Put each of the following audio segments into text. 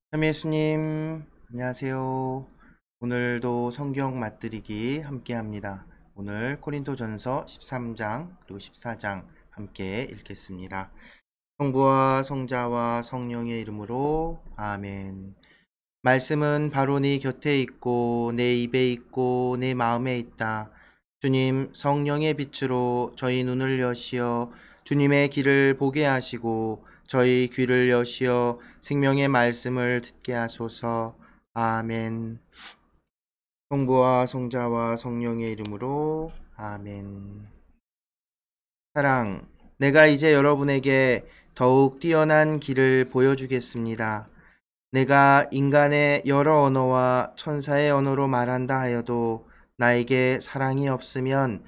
참예수님 안녕하세요. 오늘도 성경 맛들이기 함께 합니다. 오늘 고린도전서 13장 그리고 14장 함께 읽겠습니다. 성부와 성자와 성령의 이름으로 아멘. 말씀은 바로 네 곁에 있고 내 입에 있고 내 마음에 있다. 주님, 성령의 빛으로 저희 눈을 여시어 주님의 길을 보게 하시고 저희 귀를 여시어 생명의 말씀을 듣게 하소서. 아멘. 성부와 성자와 성령의 이름으로 아멘. 사랑, 내가 이제 여러분에게 더욱 뛰어난 길을 보여주겠습니다. 내가 인간의 여러 언어와 천사의 언어로 말한다 하여도 나에게 사랑이 없으면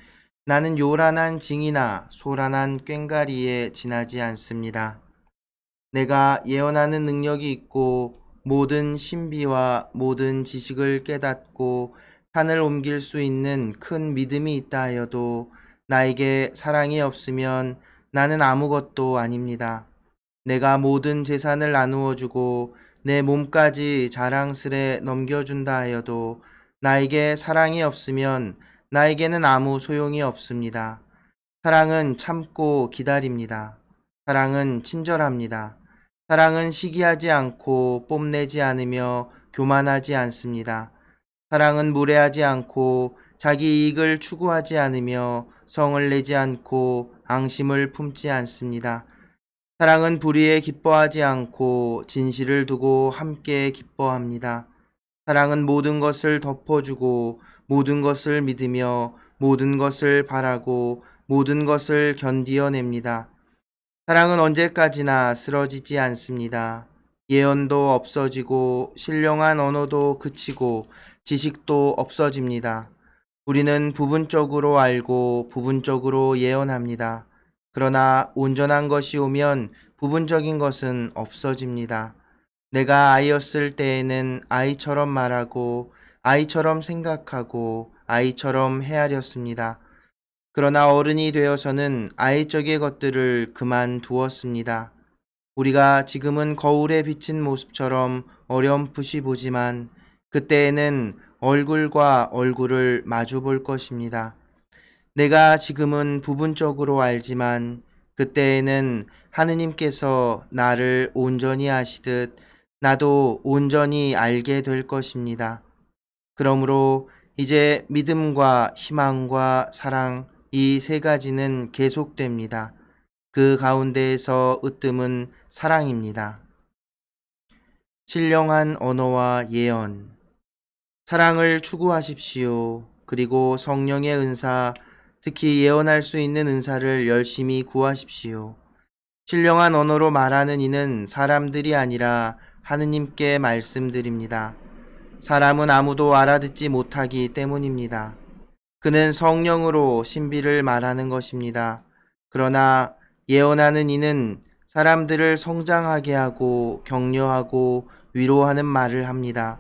나는 요란한 징이나 소란한 꽹과리에 지나지 않습니다. 내가 예언하는 능력이 있고 모든 신비와 모든 지식을 깨닫고 산을 옮길 수 있는 큰 믿음이 있다 하여도 나에게 사랑이 없으면 나는 아무것도 아닙니다. 내가 모든 재산을 나누어 주고 내 몸까지 자랑스레 넘겨준다 하여도 나에게 사랑이 없으면 나에게는 아무 소용이 없습니다. 사랑은 참고 기다립니다. 사랑은 친절합니다. 사랑은 시기하지 않고 뽐내지 않으며 교만하지 않습니다. 사랑은 무례하지 않고 자기 이익을 추구하지 않으며 성을 내지 않고 앙심을 품지 않습니다. 사랑은 불의에 기뻐하지 않고 진실을 두고 함께 기뻐합니다. 사랑은 모든 것을 덮어주고 모든 것을 믿으며 모든 것을 바라고 모든 것을 견디어냅니다. 사랑은 언제까지나 쓰러지지 않습니다. 예언도 없어지고 신령한 언어도 그치고 지식도 없어집니다. 우리는 부분적으로 알고 부분적으로 예언합니다. 그러나 온전한 것이 오면 부분적인 것은 없어집니다. 내가 아이였을 때에는 아이처럼 말하고 아이처럼 생각하고 아이처럼 헤아렸습니다. 그러나 어른이 되어서는 아이적의 것들을 그만두었습니다. 우리가 지금은 거울에 비친 모습처럼 어렴풋이 보지만 그때에는 얼굴과 얼굴을 마주 볼 것입니다. 내가 지금은 부분적으로 알지만 그때에는 하느님께서 나를 온전히 아시듯 나도 온전히 알게 될 것입니다. 그러므로 이제 믿음과 희망과 사랑 이 세 가지는 계속됩니다. 그 가운데에서 으뜸은 사랑입니다. 신령한 언어와 예언. 사랑을 추구하십시오. 그리고 성령의 은사, 특히 예언할 수 있는 은사를 열심히 구하십시오. 신령한 언어로 말하는 이는 사람들이 아니라 하느님께 말씀드립니다. 사람은 아무도 알아듣지 못하기 때문입니다. 그는 성령으로 신비를 말하는 것입니다. 그러나 예언하는 이는 사람들을 성장하게 하고 격려하고 위로하는 말을 합니다.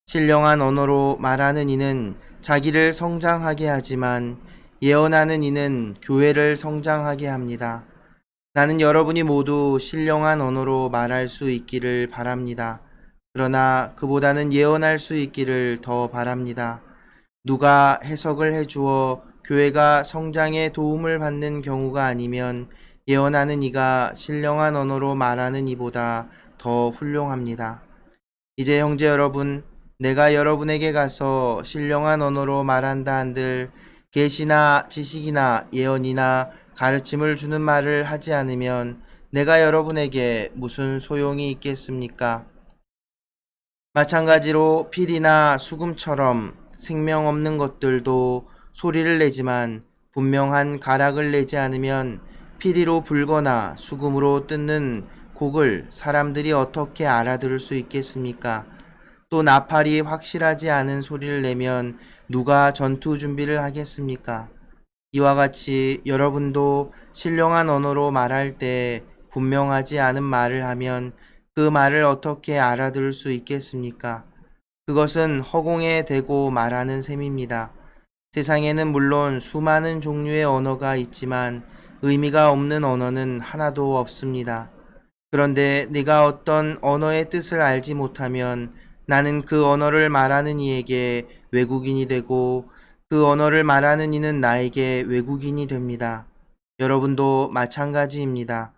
신령한 언어로 말하는 이는 자기를 성장하게 하지만 예언하는 이는 교회를 성장하게 합니다. 나는 여러분이 모두 신령한 언어로 말할 수 있기를 바랍니다. 그러나 그보다는 예언할 수 있기를 더 바랍니다. 누가 해석을 해주어 교회가 성장에 도움을 받는 경우가 아니면 예언하는 이가 신령한 언어로 말하는 이보다 더 훌륭합니다. 이제 형제 여러분, 내가 여러분에게 가서 신령한 언어로 말한다 한들 계시나 지식이나 예언이나 가르침을 주는 말을 하지 않으면 내가 여러분에게 무슨 소용이 있겠습니까? 마찬가지로 필이나 수금처럼 생명 없는 것들도 소리를 내지만 분명한 가락을 내지 않으면 피리로 불거나 수금으로 뜯는 곡을 사람들이 어떻게 알아들을 수 있겠습니까? 또 나팔이 확실하지 않은 소리를 내면 누가 전투 준비를 하겠습니까? 이와 같이 여러분도 신령한 언어로 말할 때 분명하지 않은 말을 하면 그 말을 어떻게 알아들을 수 있겠습니까? 그것은 허공에 대고 말하는 셈입니다. 세상에는 물론 수많은 종류의 언어가 있지만 의미가 없는 언어는 하나도 없습니다. 그런데 네가 어떤 언어의 뜻을 알지 못하면 나는 그 언어를 말하는 이에게 외국인이 되고 그 언어를 말하는 이는 나에게 외국인이 됩니다. 여러분도 마찬가지입니다.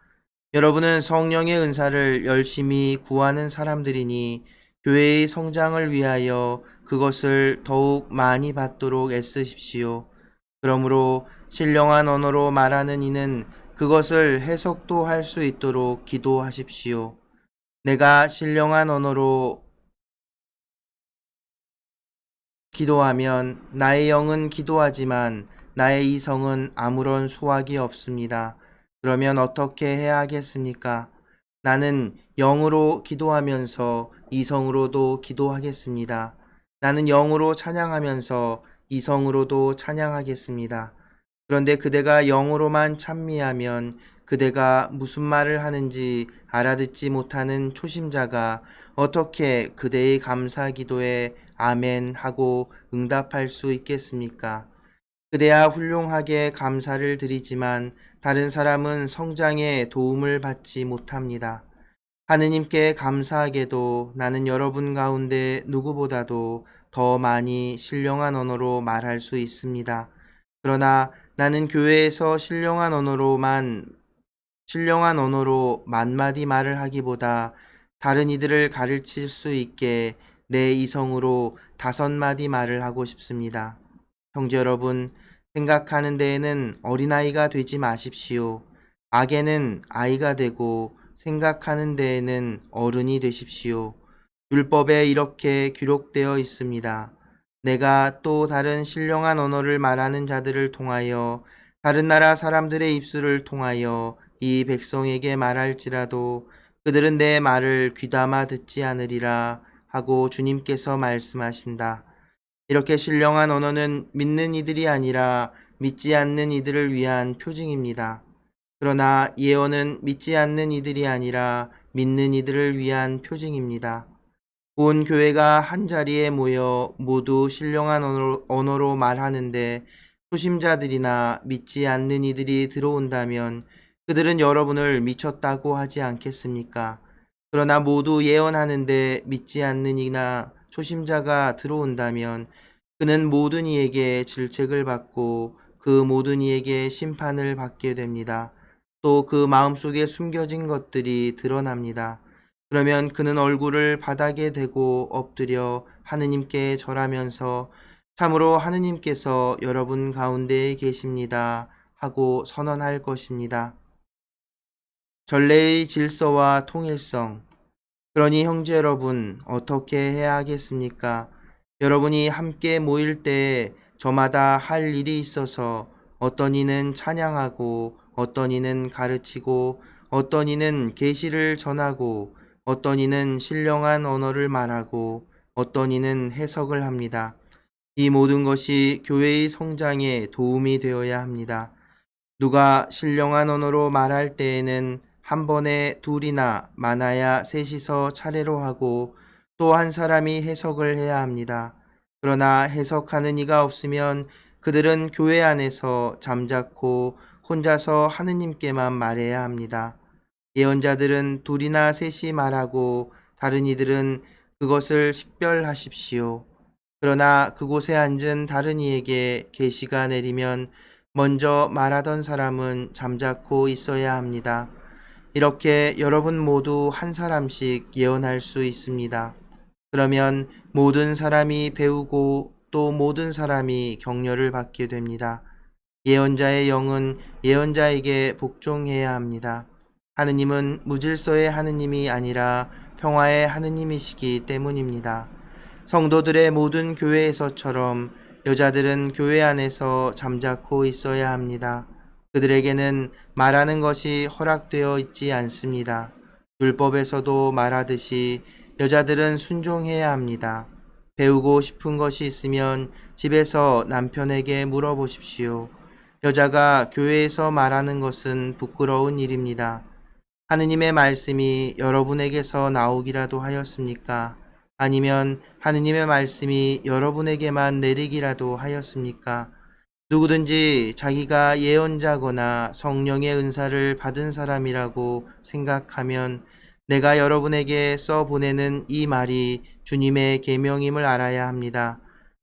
여러분은 성령의 은사를 열심히 구하는 사람들이니 교회의 성장을 위하여 그것을 더욱 많이 받도록 애쓰십시오. 그러므로 신령한 언어로 말하는 이는 그것을 해석도 할 수 있도록 기도하십시오. 내가 신령한 언어로 기도하면 나의 영은 기도하지만 나의 이성은 아무런 수확이 없습니다. 그러면 어떻게 해야 하겠습니까? 나는 영으로 기도하면서 이성으로도 기도하겠습니다. 나는 영으로 찬양하면서 이성으로도 찬양하겠습니다. 그런데 그대가 영으로만 찬미하면 그대가 무슨 말을 하는지 알아듣지 못하는 초심자가 어떻게 그대의 감사 기도에 아멘 하고 응답할 수 있겠습니까? 그대야 훌륭하게 감사를 드리지만 다른 사람은 성장에 도움을 받지 못합니다. 하느님께 감사하게도 나는 여러분 가운데 누구보다도 더 많이 신령한 언어로 말할 수 있습니다. 그러나 나는 교회에서 신령한 언어로 만마디 말을 하기보다 다른 이들을 가르칠 수 있게 내 이성으로 5마디 말을 하고 싶습니다. 형제 여러분, 생각하는 데에는 어린아이가 되지 마십시오. 악에는 아이가 되고 생각하는 데에는 어른이 되십시오. 율법에 이렇게 기록되어 있습니다. 내가 또 다른 신령한 언어를 말하는 자들을 통하여 다른 나라 사람들의 입술을 통하여 이 백성에게 말할지라도 그들은 내 말을 귀담아 듣지 않으리라 하고 주님께서 말씀하신다. 이렇게 신령한 언어는 믿는 이들이 아니라 믿지 않는 이들을 위한 표징입니다. 그러나 예언은 믿지 않는 이들이 아니라 믿는 이들을 위한 표징입니다. 온 교회가 한자리에 모여 모두 신령한 언어로 말하는데 초심자들이나 믿지 않는 이들이 들어온다면 그들은 여러분을 미쳤다고 하지 않겠습니까? 그러나 모두 예언하는데 믿지 않는 이나 초심자가 들어온다면 그는 모든 이에게 질책을 받고 그 모든 이에게 심판을 받게 됩니다. 또 그 마음속에 숨겨진 것들이 드러납니다. 그러면 그는 얼굴을 바닥에 대고 엎드려 하느님께 절하면서 참으로 하느님께서 여러분 가운데에 계십니다 하고 선언할 것입니다. 전례의 질서와 통일성. 그러니 형제 여러분, 어떻게 해야 하겠습니까? 여러분이 함께 모일 때에 저마다 할 일이 있어서 어떤 이는 찬양하고 어떤 이는 가르치고 어떤 이는 계시를 전하고 어떤 이는 신령한 언어를 말하고 어떤 이는 해석을 합니다. 이 모든 것이 교회의 성장에 도움이 되어야 합니다. 누가 신령한 언어로 말할 때에는 한 번에 둘이나 많아야 셋이서 차례로 하고 또 한 사람이 해석을 해야 합니다. 그러나 해석하는 이가 없으면 그들은 교회 안에서 잠자코 혼자서 하느님께만 말해야 합니다. 예언자들은 둘이나 셋이 말하고 다른 이들은 그것을 식별하십시오. 그러나 그곳에 앉은 다른 이에게 계시가 내리면 먼저 말하던 사람은 잠자코 있어야 합니다. 이렇게 여러분 모두 한 사람씩 예언할 수 있습니다. 그러면 모든 사람이 배우고 또 모든 사람이 격려를 받게 됩니다. 예언자의 영은 예언자에게 복종해야 합니다. 하느님은 무질서의 하느님이 아니라 평화의 하느님이시기 때문입니다. 성도들의 모든 교회에서처럼 여자들은 교회 안에서 잠자코 있어야 합니다. 그들에게는 말하는 것이 허락되어 있지 않습니다. 율법에서도 말하듯이 여자들은 순종해야 합니다. 배우고 싶은 것이 있으면 집에서 남편에게 물어보십시오. 여자가 교회에서 말하는 것은 부끄러운 일입니다. 하느님의 말씀이 여러분에게서 나오기라도 하였습니까? 아니면 하느님의 말씀이 여러분에게만 내리기라도 하였습니까? 누구든지 자기가 예언자거나 성령의 은사를 받은 사람이라고 생각하면 내가 여러분에게 써보내는 이 말이 주님의 계명임을 알아야 합니다.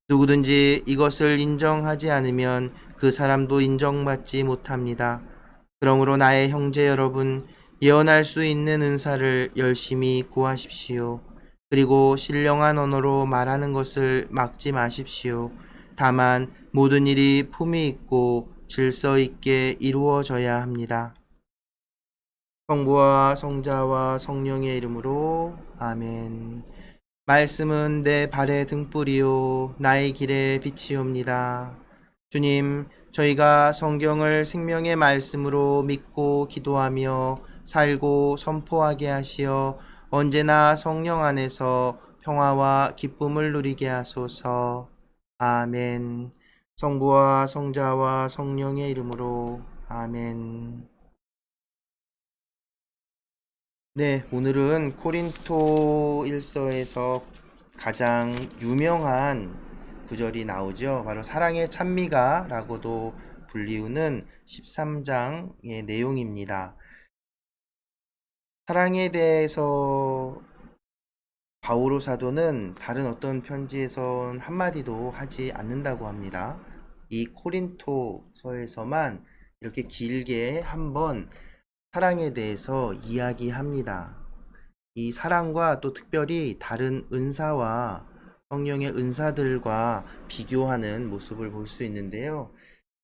누구든지 이것을 인정하지 않으면 그 사람도 인정받지 못합니다. 그러므로 나의 형제 여러분, 예언할 수 있는 은사를 열심히 구하십시오. 그리고 신령한 언어로 말하는 것을 막지 마십시오. 다만 모든 일이 품위 있고 질서 있게 이루어져야 합니다. 성부와 성자와 성령의 이름으로 아멘. 말씀은 내 발의 등불이요 나의 길의 빛이옵니다. 주님, 저희가 성경을 생명의 말씀으로 믿고 기도하며 살고 선포하게 하시어 언제나 성령 안에서 평화와 기쁨을 누리게 하소서. 아멘. 성부와 성자와 성령의 이름으로 아멘. 네, 오늘은 코린토 일서에서 가장 유명한 구절이 나오죠. 바로 사랑의 찬미가라고도 불리우는 13장의 내용입니다. 사랑에 대해서 바오로 사도는 다른 어떤 편지에선 한마디도 하지 않는다고 합니다. 이 코린토서에서만 이렇게 길게 한번 사랑에 대해서 이야기합니다. 이 사랑과 또 특별히 다른 은사와 성령의 은사들과 비교하는 모습을 볼 수 있는데요.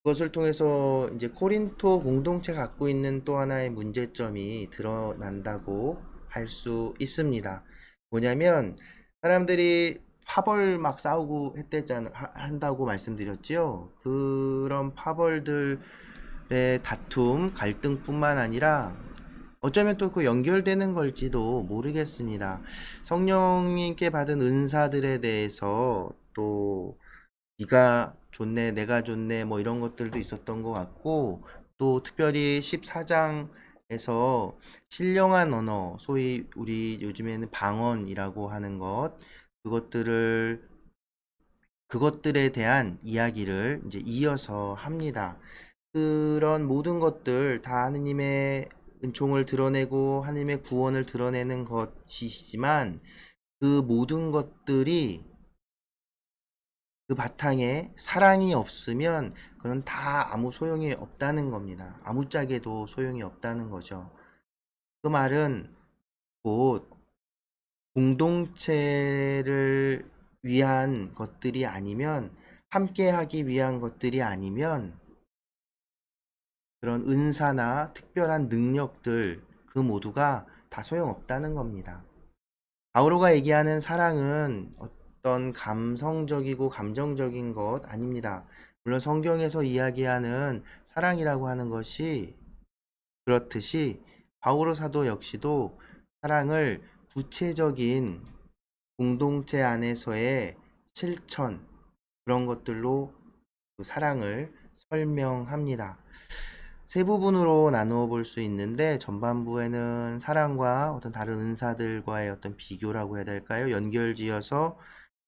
그것을 통해서 이제 코린토 공동체가 갖고 있는 또 하나의 문제점이 드러난다고 할 수 있습니다. 뭐냐면 사람들이 파벌 막 싸우고 한다고 말씀드렸죠. 그런 파벌들의 다툼, 갈등뿐만 아니라 어쩌면 또 그 연결되는 걸지도 모르겠습니다. 성령님께 받은 은사들에 대해서 또 네가 좋네, 내가 좋네, 뭐 이런 것들도 있었던 것 같고, 또 특별히 14장에서 신령한 언어, 소위 우리 요즘에는 방언이라고 하는 그것들을 그것들에 대한 이야기를 이제 이어서 합니다. 그런 모든 것들 다 하느님의 은총을 드러내고 하느님의 구원을 드러내는 것이지만 그 모든 것들이 그 바탕에 사랑이 없으면 그건 다 아무 소용이 없다는 겁니다. 아무짝에도 소용이 없다는 거죠. 그 말은 곧 공동체를 위한 것들이 아니면 함께 하기 위한 것들이 아니면 그런 은사나 특별한 능력들 그 모두가 다 소용없다는 겁니다. 바오로가 얘기하는 사랑은 어떤 감성적이고 감정적인 것 아닙니다. 물론 성경에서 이야기하는 사랑이라고 하는 것이 그렇듯이 바오로 사도 역시도 사랑을 구체적인 공동체 안에서의 실천 그런 것들로 그 사랑을 설명합니다. 세 부분으로 나누어 볼 수 있는데 전반부에는 사랑과 어떤 다른 은사들과의 어떤 비교라고 해야 될까요? 연결지어서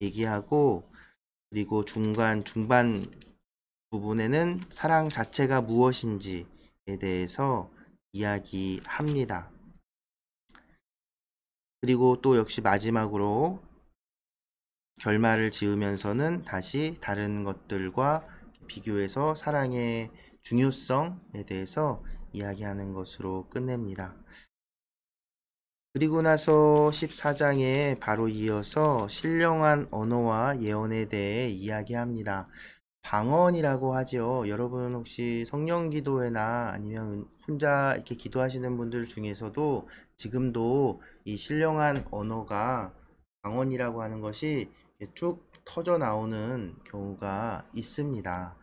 얘기하고 그리고 중반 부분에는 사랑 자체가 무엇인지에 대해서 이야기합니다. 그리고 또 역시 마지막으로 결말을 지으면서는 다시 다른 것들과 비교해서 사랑의 중요성에 대해서 이야기하는 것으로 끝냅니다. 그리고 나서 14장에 바로 이어서 신령한 언어와 예언에 대해 이야기합니다. 방언이라고 하죠. 여러분 혹시 성령 기도회나 아니면 혼자 이렇게 기도하시는 분들 중에서도 지금도 이 신령한 언어가 방언이라고 하는 것이 쭉 터져 나오는 경우가 있습니다.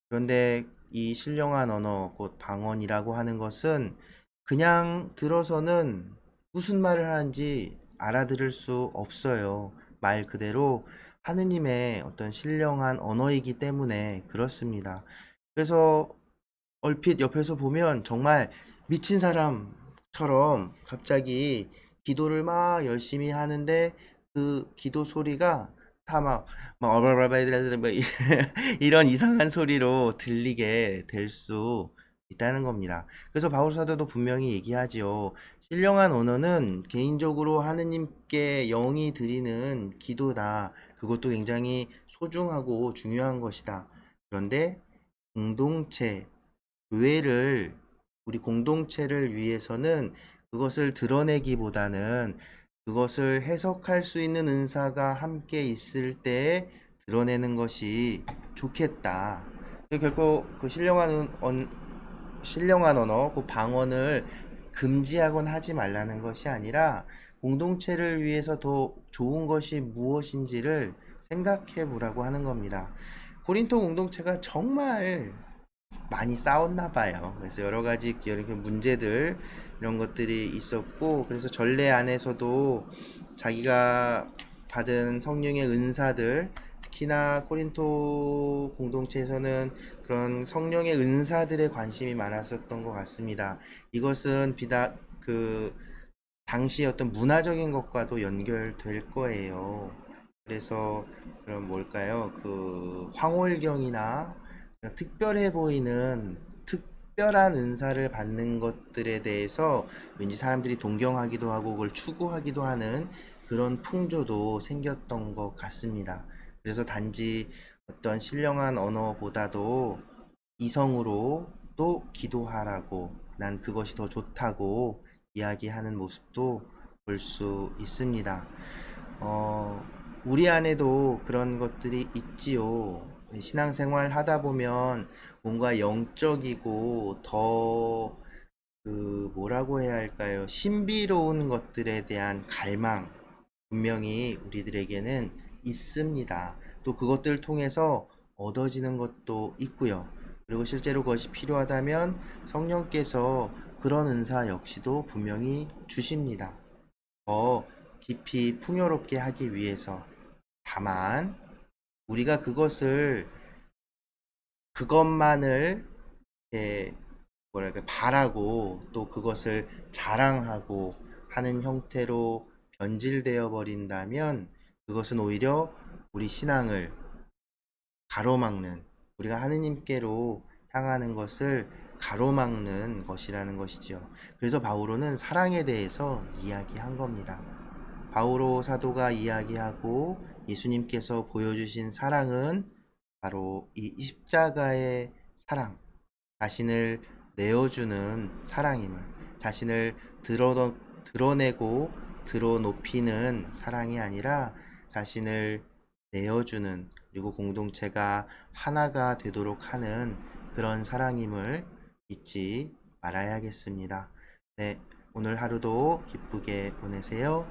그런데 이 신령한 언어, 곧 방언이라고 하는 것은 그냥 들어서는 무슨 말을 하는지 알아들을 수 없어요. 말 그대로 하느님의 어떤 신령한 언어이기 때문에 그렇습니다. 그래서 얼핏 옆에서 보면 정말 미친 사람처럼 갑자기 기도를 막 열심히 하는데 그 기도 소리가 다막 어벌벌벌 뭐 이런 이상한 소리로 들리게 될 수 있다는 겁니다. 그래서 바울 사도도 분명히 얘기하지요. 신령한 언어는 개인적으로 하느님께 영이 드리는 기도다. 그것도 굉장히 소중하고 중요한 것이다. 그런데 공동체, 교회를, 우리 공동체를 위해서는 그것을 드러내기보다는 그것을 해석할 수 있는 은사가 함께 있을 때 드러내는 것이 좋겠다. 결코 그 신령한 언어, 그 방언을 금지하곤 하지 말라는 것이 아니라 공동체를 위해서 더 좋은 것이 무엇인지를 생각해 보라고 하는 겁니다. 고린토 공동체가 정말 많이 싸웠나 봐요. 그래서 여러 가지 이렇게 문제들 이런 것들이 있었고, 그래서 전례 안에서도 자기가 받은 성령의 은사들, 특히나 코린토 공동체에서는 그런 성령의 은사들에 관심이 많았었던 것 같습니다. 이것은 비단 그 당시 어떤 문화적인 것과도 연결될 거예요. 그래서 그럼 뭘까요? 그 황홀경이나 특별해 보이는 특별한 은사를 받는 것들에 대해서 왠지 사람들이 동경하기도 하고 그걸 추구하기도 하는 그런 풍조도 생겼던 것 같습니다. 그래서 단지 어떤 신령한 언어보다도 이성으로 또 기도하라고, 난 그것이 더 좋다고 이야기하는 모습도 볼 수 있습니다. 우리 안에도 그런 것들이 있지요. 신앙생활 하다 보면 뭔가 영적이고 더 뭐라고 해야 할까요? 신비로운 것들에 대한 갈망, 분명히 우리들에게는 있습니다. 또 그것들을 통해서 얻어지는 것도 있고요. 그리고 실제로 그것이 필요하다면 성령께서 그런 은사 역시도 분명히 주십니다. 더 깊이 풍요롭게 하기 위해서. 다만 우리가 그것만을 뭐랄까 바라고 또 그것을 자랑하고 하는 형태로 변질되어 버린다면 그것은 오히려 우리 신앙을 가로막는, 우리가 하느님께로 향하는 것을 가로막는 것이라는 것이죠. 그래서 바오로는 사랑에 대해서 이야기한 겁니다. 바오로 사도가 이야기하고 예수님께서 보여주신 사랑은 바로 이 십자가의 사랑, 자신을 내어주는 사랑임을, 자신을 드러내고 드러높이는 사랑이 아니라 자신을 내어주는, 그리고 공동체가 하나가 되도록 하는 그런 사랑임을 잊지 말아야겠습니다. 네, 오늘 하루도 기쁘게 보내세요.